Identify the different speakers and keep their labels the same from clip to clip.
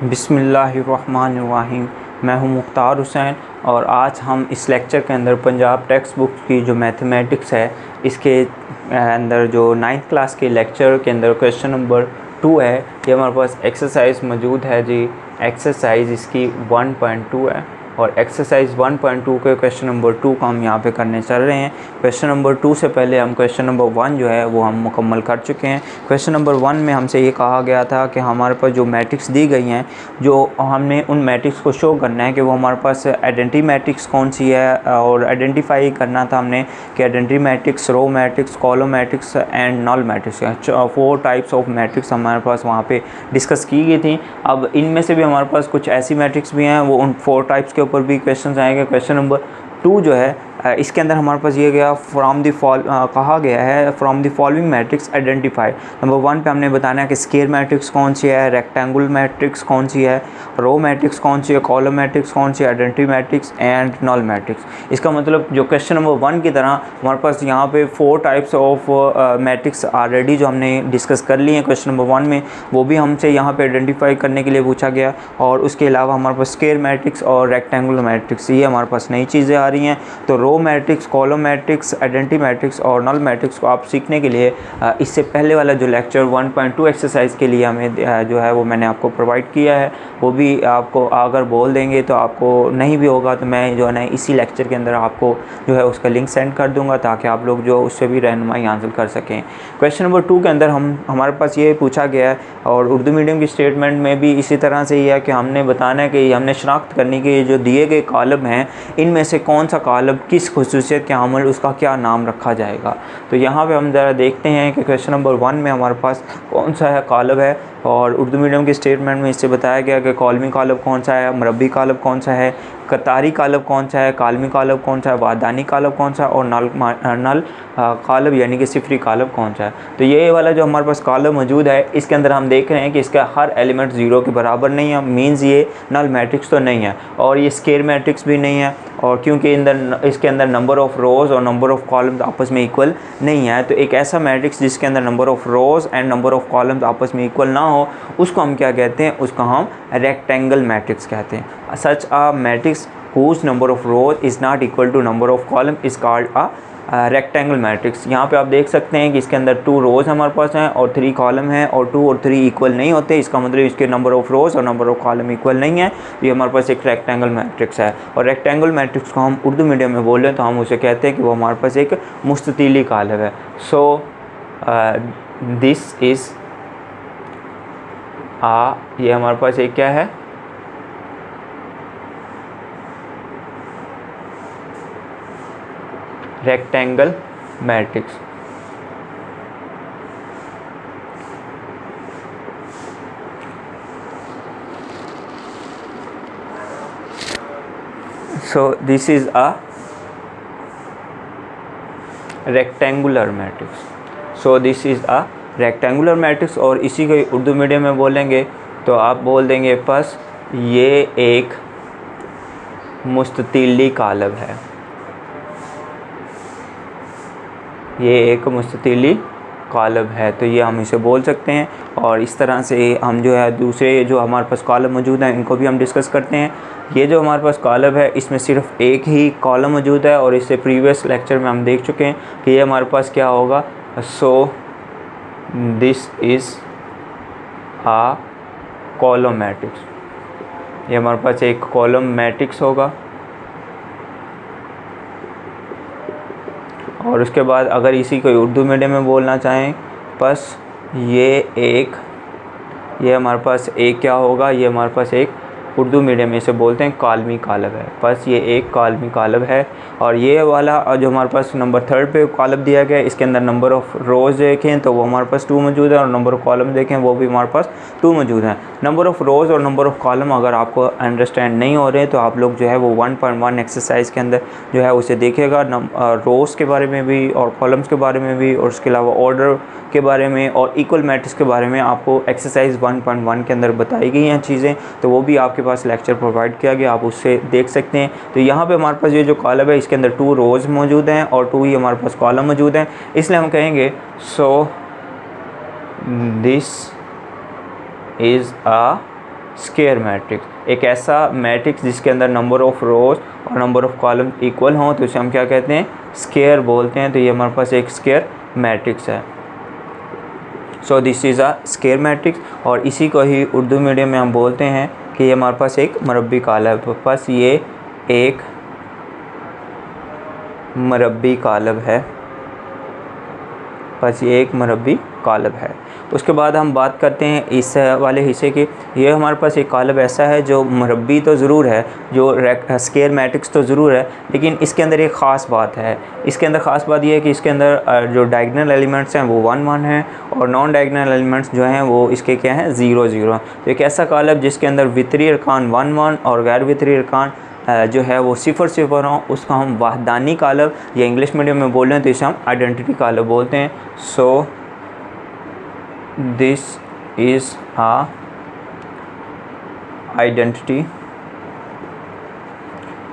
Speaker 1: बिस्मिल्लाहिर्रहमानिर्रहीम। मैं हूं मुख्तार हुसैन और आज हम इस लेक्चर के अंदर पंजाब टेक्स्ट बुक की जो मैथमेटिक्स है इसके अंदर जो 9th क्लास के लेक्चर के अंदर क्वेश्चन नंबर 2 है। ये हमारे पास एक्सरसाइज मौजूद है जी। एक्सरसाइज इसकी 1.2 है और एक्सरसाइज 1.2 के क्वेश्चन नंबर 2 को हम यहाँ पे करने चल रहे हैं। क्वेश्चन नंबर 2 से पहले हम क्वेश्चन नंबर 1 जो है वो हम मुकम्मल कर चुके हैं। क्वेश्चन नंबर 1 में हमसे ये कहा गया था कि हमारे पास जो मैट्रिक्स दी गई हैं, जो हमने उन मैट्रिक्स को शो करना है कि वो हमारे पास आइडेंटिटी मैट्रिक्स कौन सी है, और आइडेंटिफाई करना था हमने कि identity matrix, row matrix, column matrix and null matrix. 4 types of matrix हमारे पास वहाँ पे डिस्कस की गई थी। अब इनमें से भी हमारे पास कुछ ऐसी मैट्रिक्स भी हैं, वो उन 4 टाइप्स के ऊपर भी क्वेश्चन आएंगे। क्वेश्चन नंबर 2 जो है इसके अंदर हमारे पास ये गया कहा गया है from the following matrix identify. Number 1 पे हमने बताना है कि स्क्वायर मैट्रिक्स कौन सी है, रेक्टेंगुलर मैट्रिक्स कौन सी है, रो मैट्रिक्स कौन सी है, कॉलम मैट्रिक्स कौन सी है, identity matrix and null matrix. इसका मतलब जो क्वेश्चन नंबर 1 की तरह हमारे पास यहाँ पे 4 टाइप्स ऑफ मैट्रिक्स ऑलरेडी जो हमने डिस्कस कर लिए हैं क्वेश्चन नंबर 1 में, वो भी हमसे यहाँ पे आइडेंटिफाई करने के लिए पूछा गया। और उसके अलावा हमारे पास स्क्वायर मैट्रिक्स और रेक्टेंगुलर मैट्रिक्स, ये हमारे पास नई चीज़ें आ रही हैं। तो row matrix, column matrix, identity matrix और नल मैट्रिक्स को आप सीखने के लिए इससे पहले वाला जो लेक्चर 1.2 एक्सरसाइज के लिए हमें जो है वो मैंने आपको प्रोवाइड किया है, वो भी आपको अगर बोल देंगे तो आपको नहीं भी होगा तो मैं जो है ना इसी लेक्चर के अंदर आपको जो है उसका लिंक सेंड कर दूंगा ताकि आप लोग जो उससे भी रहनुमाई हासिल कर सकें। क्वेश्चन नंबर 2 के अंदर हमारे पास ये पूछा गया है और उर्दू मीडियम की स्टेटमेंट में भी इसी तरह से ही है कि हमने बताना है कि हमने शनाख्त करनी कि जो दिए गए कॉलम हैं इनमें से कौन सा कॉलम किस खुसूसियत के अमल उसका क्या नाम रखा जाएगा। तो यहाँ पे हम ज़रा देखते हैं कि क्वेश्चन नंबर 1 में हमारे पास कौन सा है कॉलम है। और उर्दू मीडियम की स्टेटमेंट में इससे बताया गया कि कॉलमी कॉलम कौन सा है, मरबी कॉलम कौन सा है, कतारी कॉलम कौन सा है, कालमी कॉलम कौन सा है, वादानी कॉलम कौन सा है और नल कॉलम यानी कि सिफरी कॉलम कौन सा है। तो ये वाला जो हमारे पास कॉलम मौजूद है इसके अंदर हम देख रहे हैं कि इसका हर एलिमेंट 0 के बराबर नहीं है, मीन्स ये नल मैट्रिक्स तो नहीं है और ये स्क्वायर मैट्रिक्स भी नहीं है। और क्योंकि इसके अंदर नंबर ऑफ़ रोज़ और नंबर ऑफ़ कॉलम्स आपस में इक्वल नहीं है, तो एक ऐसा मैट्रिक्स जिसके अंदर number of rows and number of columns आपस में इक्वल ना हो उसको हम क्या कहते हैं, उसको हम रेक्टेंगल मैट्रिक्स कहते हैं। सच आ matrix whose number of rows is not equal to number of column is called a rectangle matrix. यहाँ पे आप देख सकते हैं कि इसके अंदर 2 रोज़ हमारे पास हैं और 3 कॉलम हैं और 2 और 3 इक्वल नहीं होते। इसका मतलब इसके नंबर ऑफ़ रोज़ और नंबर ऑफ़ कॉलम इक्वल नहीं है। ये हमारे पास एक रेक्टेंगल मैट्रिक्स है और रेक्टेंगल मैट्रिक्स को हम उर्दू मीडियम में बोलें तो हम उसे कहते हैं कि वो हमारे पास एक मुस्ततीली कॉलम है। सो दिस इज़ ये हमारे पास एक क्या है, rectangle matrix. So this is a rectangular matrix. So this is a rectangular matrix और इसी को उर्दू मीडियम में बोलेंगे तो आप बोल देंगे बस ये एक मुस्ततीली कॉलम है, ये एक मुस्ततीली कॉलम है। तो ये हम इसे बोल सकते हैं और इस तरह से हम जो है दूसरे जो हमारे पास कॉलम मौजूद हैं इनको भी हम डिस्कस करते हैं। ये जो हमारे पास कॉलम है इसमें सिर्फ एक ही कॉलम मौजूद है और इससे प्रीवियस लेक्चर में हम देख चुके हैं कि ये हमारे पास क्या होगा। So this is a column matrix, ये हमारे पास एक कॉलम मैट्रिक्स होगा। और उसके बाद अगर इसी को उर्दू मीडियम में बोलना चाहें बस ये हमारे पास एक क्या होगा, ये हमारे पास एक उर्दू मीडियम में इसे बोलते हैं कालमी कॉलम है। बस ये एक कालमी कॉलम है। और ये वाला जो हमारे पास नंबर 3 पे कॉलम दिया गया है इसके अंदर नंबर ऑफ़ रोज़ देखें तो वो हमारे पास 2 मौजूद है और नंबर ऑफ़ कॉलम देखें वो भी हमारे पास 2 मौजूद हैं। नंबर ऑफ़ रोज़ और नंबर ऑफ़ कॉलम अगर आपको अंडरस्टैंड नहीं हो रहे तो आप लोग जो है वो 1.1 एक्सरसाइज के अंदर जो है उसे देखिएगा। रोज़ के बारे में भी और कॉलम्स के बारे में भी और उसके अलावा ऑर्डर के बारे में और इक्वल मैट्रिक्स के बारे में आपको एक्सरसाइज 1.1 के अंदर बताई गई हैं चीज़ें, तो वो भी आपके पास लेक्चर प्रोवाइड किया गया, आप उससे देख सकते हैं। तो यहाँ पे हमारे पास ये जो कॉलम है इसके अंदर 2 रोज़ मौजूद हैं और 2 ही हमारे पास कॉलम मौजूद हैं, इसलिए हम कहेंगे सो this is a square matrix. एक ऐसा मैट्रिक्स जिसके अंदर नंबर ऑफ रोज और नंबर ऑफ कॉलम इक्वल हों तो इसे हम क्या कहते हैं, स्क्वायर बोलते हैं। तो ये हमारे पास एक स्क्वायर मैट्रिक्स है। So this is a square matrix, और इसी को ही उर्दू मीडियम में हम बोलते हैं कि ये हमारे पास एक मरबी कालब है। बस ये एक मरबी कालब है, बस ये एक मरबी कालब है। उसके बाद हम बात करते हैं इस वाले हिस्से की। ये हमारे पास एक कालब ऐसा है जो मरबी तो ज़रूर है, जो स्क्वायर मैट्रिक्स तो ज़रूर है, लेकिन इसके अंदर एक ख़ास बात है। इसके अंदर ख़ास बात ये है कि इसके अंदर जो डायगोनल एलिमेंट्स हैं वो 1 1 हैं, और नॉन डायगोनल एलिमेंट्स जो हैं वो इसके क्या हैं, 0 0। तो एक ऐसा कालब जिसके अंदर वितरी अरकान 1 1 और गैर वितरी अरकान जो है वो 0 0 हों, उसका हम वाहदानी कालब, या इंग्लिश मीडियम में बोल रहे हैं तो इसे हम आइडेंटिटी कालब बोलते हैं। So this is a identity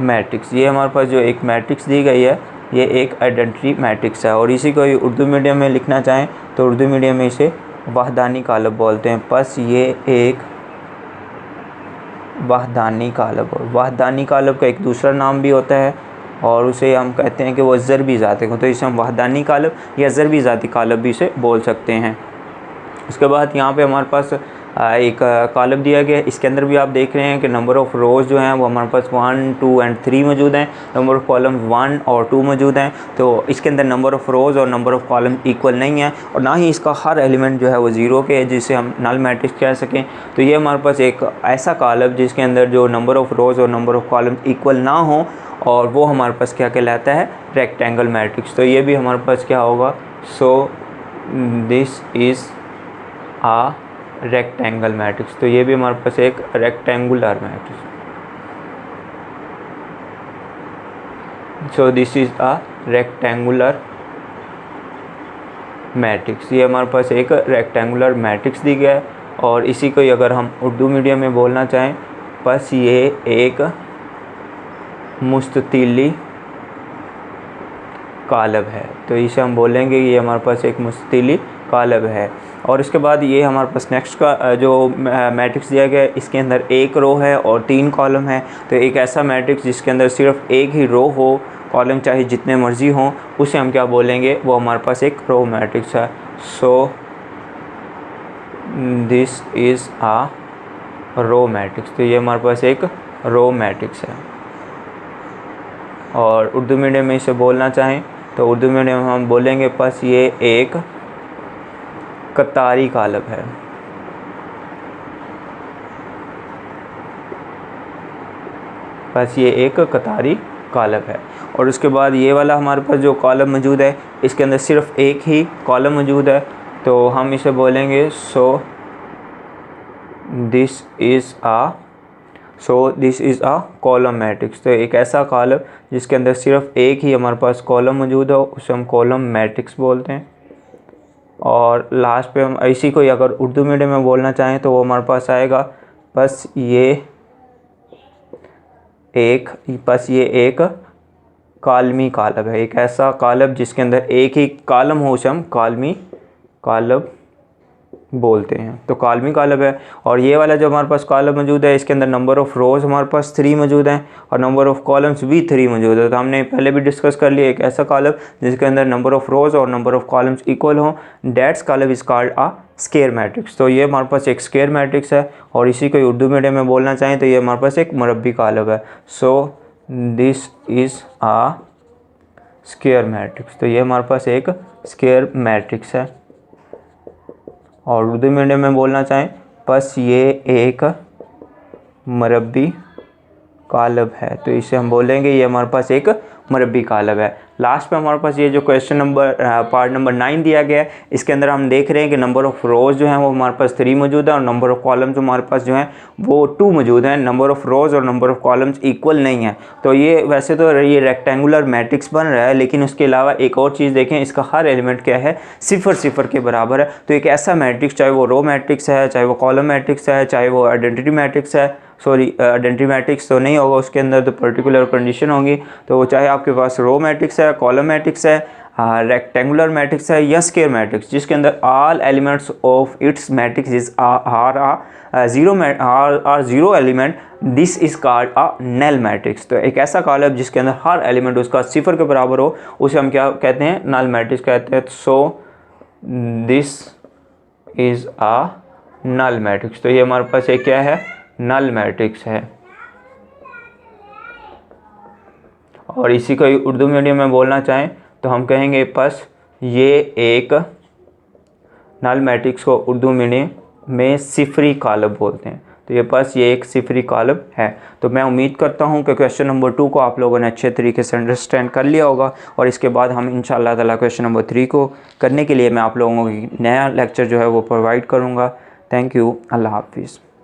Speaker 1: matrix. ये हमारे पास जो एक मैट्रिक्स दी गई है ये एक आइडेंटिटी मैट्रिक्स है, और इसी को उर्दू मीडियम में लिखना चाहें तो उर्दू मीडियम में इसे वाहदानी कालब बोलते हैं। बस ये एक वाहदानी कालब, और वाहदानी कालब का एक दूसरा नाम भी होता है और उसे हम कहते हैं कि वो ज़रबी ज़ाती को, तो इसे हम वाहदानी कालब या ज़रबी ज़ाती कालब भी इसे बोल सकते हैं। उसके बाद यहाँ पे हमारे पास एक कालब दिया गया है। इसके अंदर भी आप देख रहे हैं कि नंबर ऑफ़ रोज़ जो हैं वो हमारे पास 1 2 एंड 3 मौजूद हैं, नंबर ऑफ़ कॉलम 1 और 2 मौजूद हैं। तो इसके अंदर नंबर ऑफ़ रोज़ और नंबर ऑफ़ कॉलम इक्वल नहीं है, और ना ही इसका हर एलिमेंट जो है वो 0 के है जिसे हम नल मैट्रिक्स कह सकें। तो ये हमारे पास एक ऐसा कालब जिसके अंदर जो नंबर ऑफ़ रोज़ और नंबर ऑफ़ कॉलम इक्वल ना हो, और वो हमारे पास क्या कहलाता है, रेक्टेंगल मैट्रिक्स। तो ये भी हमारे पास क्या होगा, so this is a rectangle matrix. तो ये भी हमारे पास एक rectangular matrix. So this is a rectangular matrix. ये हमारे पास एक रेक्टेंगुलर मैट्रिक्स दी गया है, और इसी को अगर हम उर्दू मीडियम में बोलना चाहें, बस ये एक मुस्ततिली कालब है। तो इसे हम बोलेंगे ये हमारे पास एक मुस्ततिली कालब है। और इसके बाद ये हमारे पास नेक्स्ट का जो मैट्रिक्स दिया गया है, इसके अंदर एक रो है और 3 कॉलम है। तो एक ऐसा मैट्रिक्स जिसके अंदर सिर्फ एक ही रो हो, कॉलम चाहे जितने मर्जी हों, उसे हम क्या बोलेंगे, वो हमारे पास एक रो मैट्रिक्स है। So this is a row matrix. तो ये हमारे पास एक रो मैट्रिक्स है, और उर्दू मीडियम में इसे बोलना चाहें तो उर्दू मीडियम में हम बोलेंगे बस ये एक कतारी कालब है। बस ये एक कतारी कालब है। और उसके बाद ये वाला हमारे पास जो कॉलम मौजूद है, इसके अंदर सिर्फ एक ही कॉलम मौजूद है, तो हम इसे बोलेंगे so this is a column matrix. तो एक ऐसा कॉलम जिसके अंदर सिर्फ एक ही हमारे पास कॉलम मौजूद हो, उसे हम कॉलम मैट्रिक्स बोलते हैं। और लास्ट पे हम इसी को अगर उर्दू मीडियम में बोलना चाहें तो वो हमारे पास आएगा बस ये एक कालमी कालब है। एक ऐसा कालब जिसके अंदर एक ही कालम हो, उसे हम कालमी कालब बोलते हैं। तो कालमी कालब है। और ये वाला जो हमारे पास कालब मौजूद है, इसके अंदर नंबर ऑफ़ रोज़ हमारे पास 3 मौजूद हैं और नंबर ऑफ़ कॉलम्स भी 3 मौजूद है। तो हमने पहले भी डिस्कस कर लिया, एक ऐसा कालब जिसके अंदर नंबर ऑफ़ रोज़ और नंबर ऑफ़ कॉलम्स इक्वल हों, that's called is called a square matrix. तो ये हमारे पास एक स्क्वायर मैट्रिक्स है, और इसी को उर्दू मीडियम में बोलना चाहें तो ये हमारे पास एक मरबी कालब है। So this is a square matrix. तो ये हमारे पास एक स्क्वायर मैट्रिक्स है, और उर्दू मीडियम में बोलना चाहें बस ये एक मरबी कालब है। तो इसे हम बोलेंगे ये हमारे पास एक मरबी कालब है। लास्ट में हमारे पास ये जो क्वेश्चन नंबर पार्ट नंबर 9 दिया गया है, इसके अंदर हम देख रहे हैं कि नंबर ऑफ़ रोज़ जो हैं वो हमारे पास 3 मौजूद है, और नंबर ऑफ़ कॉलम्स हमारे पास जो हैं वो 2 मौजूद हैं। नंबर ऑफ़ रोज़ और नंबर ऑफ़ कॉलम्स इक्वल नहीं है। तो ये वैसे तो ये रेक्टेंगुलर मैट्रिक्स बन रहा है, लेकिन उसके अलावा एक और चीज़ देखें, इसका हर एलिमेंट क्या है, 0 0 के बराबर है। तो एक ऐसा मैट्रिक्स, चाहे वो रो मैट्रिक्स है, चाहे वो कॉलम मैट्रिक्स है, चाहे वो आइडेंटिटी मैट्रिक्स है, आइडेंटिटी मैट्रिक्स तो नहीं होगा, उसके अंदर तो पर्टिकुलर कंडीशन होंगी। तो चाहे आपके पास रो मैट्रिक्स है, कॉलम मैट्रिक्स है, रेक्टेंगुलर मैट्रिक्स है या स्क्वायर मैट्रिक्स जिसके अंदर all elements of its matrix is are zero element, this is called a null matrix. तो एक ऐसा कॉलम जिसके अंदर हर एलिमेंट उसका 0 के बराबर हो उसे हम क्या कहते हैं, नल मैट्रिक्स कहते हैं। So this is a null matrix. तो ये हमारे पास एक क्या है, नल मैट्रिक्स है। और इसी को उर्दू मीडियम में बोलना चाहें तो हम कहेंगे बस ये एक नल मैट्रिक्स को उर्दू मीडियम में सिफरी कॉलम बोलते हैं। तो ये बस ये एक सिफरी कॉलम है। तो मैं उम्मीद करता हूँ कि क्वेश्चन नंबर 2 को आप लोगों ने अच्छे तरीके से अंडरस्टैंड कर लिया होगा और इसके बाद हम इंशाअल्लाह ताला क्वेश्चन नंबर 3 को करने के लिए मैं आप लोगों को नया लेक्चर जो है वो प्रोवाइड करूँगा। थैंक यू, अल्लाह हाफिज़।